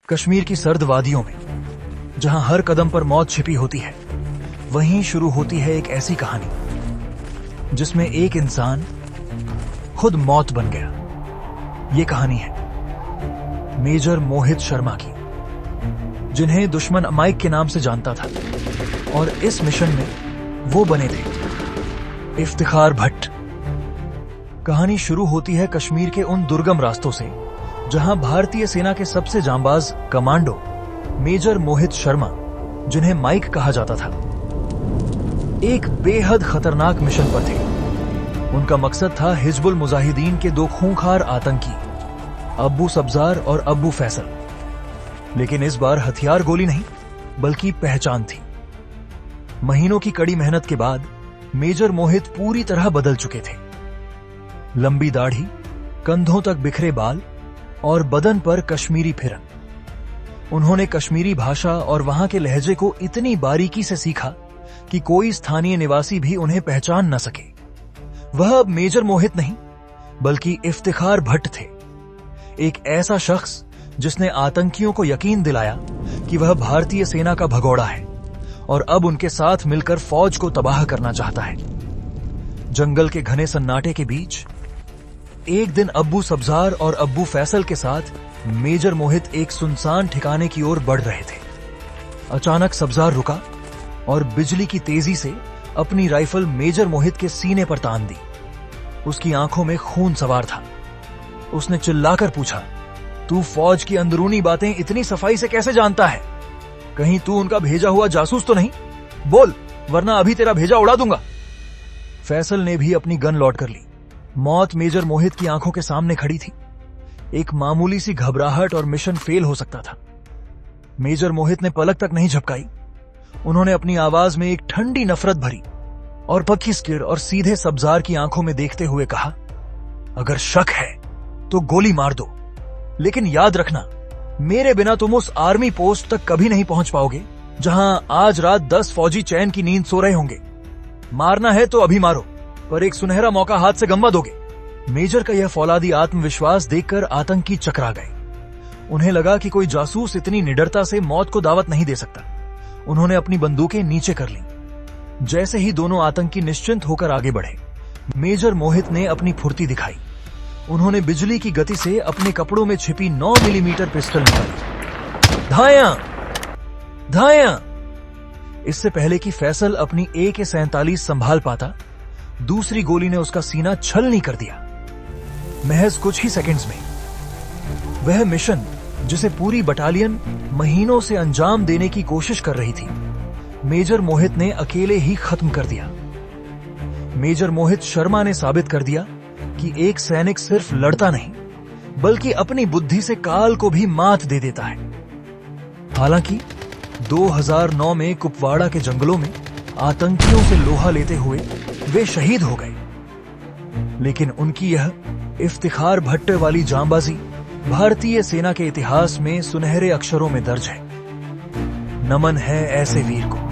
कश्मीर की सर्द वादियों में, जहां हर कदम पर मौत छिपी होती है, वहीं शुरू होती है एक ऐसी कहानी जिसमें एक इंसान खुद मौत बन गया। ये कहानी है मेजर मोहित शर्मा की, जिन्हें दुश्मन अमायक के नाम से जानता था, और इस मिशन में वो बने थे इफ्तिखार भट्ट। कहानी शुरू होती है कश्मीर के उन दुर्गम रास्तों से जहां भारतीय सेना के सबसे जांबाज कमांडो मेजर मोहित शर्मा, जिन्हें माइक कहा जाता था, एक बेहद खतरनाक मिशन पर थे। उनका मकसद था हिजबुल मुजाहिदीन के दो खूंखार आतंकी अब्बू सब्जार और अब्बू फैसल। लेकिन इस बार हथियार गोली नहीं, बल्कि पहचान थी। महीनों की कड़ी मेहनत के बाद मेजर मोहित पूरी तरह बदल चुके थे। लंबी दाढ़ी, कंधों तक बिखरे बाल और बदन पर कश्मीरी फिरन। उन्होंने कश्मीरी भाषा और वहां के लहजे को इतनी बारीकी से सीखा कि कोई स्थानीय निवासी भी उन्हें पहचान न सके। वह अब मेजर मोहित नहीं, बल्कि इफ्तिखार भट्ट थे, एक ऐसा शख्स जिसने आतंकियों को यकीन दिलाया कि वह भारतीय सेना का भगोड़ा है और अब उनके साथ मिलकर फौज को तबाह करना चाहता है। जंगल के घने सन्नाटे के बीच एक दिन अब्बू सब्जार और अब्बू फैसल के साथ मेजर मोहित एक सुनसान ठिकाने की ओर बढ़ रहे थे। अचानक सब्जार रुका और बिजली की तेजी से अपनी राइफल मेजर मोहित के सीने पर तान दी। उसकी आंखों में खून सवार था। उसने चिल्लाकर पूछा, तू फौज की अंदरूनी बातें इतनी सफाई से कैसे जानता है? कहीं तू उनका भेजा हुआ जासूस तो नहीं? बोल, वरना अभी तेरा भेजा उड़ा दूंगा। फैसल ने भी अपनी गन लौट कर ली। मौत मेजर मोहित की आंखों के सामने खड़ी थी। एक मामूली सी घबराहट और मिशन फेल हो सकता था। मेजर मोहित ने पलक तक नहीं झपकाई। उन्होंने अपनी आवाज में एक ठंडी नफरत भरी और पक्की स्किर और सीधे सब्जार की आंखों में देखते हुए कहा, अगर शक है तो गोली मार दो, लेकिन याद रखना, मेरे बिना तुम उस आर्मी पोस्ट तक कभी नहीं पहुंच पाओगे जहां आज रात 10 फौजी चैन की नींद सो रहे होंगे। मारना है तो अभी मारो, पर एक सुनहरा मौका हाथ से गंवा दोगे। मेजर का यह फौलादी आत्मविश्वास देखकर आतंकी चकरा गए। उन्हें लगा कि कोई जासूस इतनी निडरता से मौत को दावत नहीं दे सकता। उन्होंने अपनी बंदूकें नीचे कर लीं। जैसे ही दोनों आतंकी निश्चिंत होकर आगे बढ़े, मेजर मोहित ने अपनी फुर्ती दिखाई। उन्होंने बिजली की गति से अपने कपड़ों में छिपी 9 मिलीमीटर पिस्टल निकाली। धाया धाया। इससे पहले कि फैसल अपनी AK-47 संभाल पाता, दूसरी गोली ने उसका सीना छलनी कर दिया। महज कुछ ही सेकंड्स में वह मिशन, जिसे पूरी बटालियन महीनों से अंजाम देने की कोशिश कर रही थी, मेजर मोहित ने अकेले ही खत्म कर दिया। मेजर मोहित शर्मा ने साबित कर दिया कि एक सैनिक सिर्फ लड़ता नहीं, बल्कि अपनी बुद्धि से काल को भी मात दे देता है। हालांकि 2009 में कुपवाड़ा के जंगलों में आतंकियों से लोहा लेते हुए वे शहीद हो गए, लेकिन उनकी यह इफ्तिखार भट्ट वाली जांबाजी भारतीय सेना के इतिहास में सुनहरे अक्षरों में दर्ज है। नमन है ऐसे वीर को।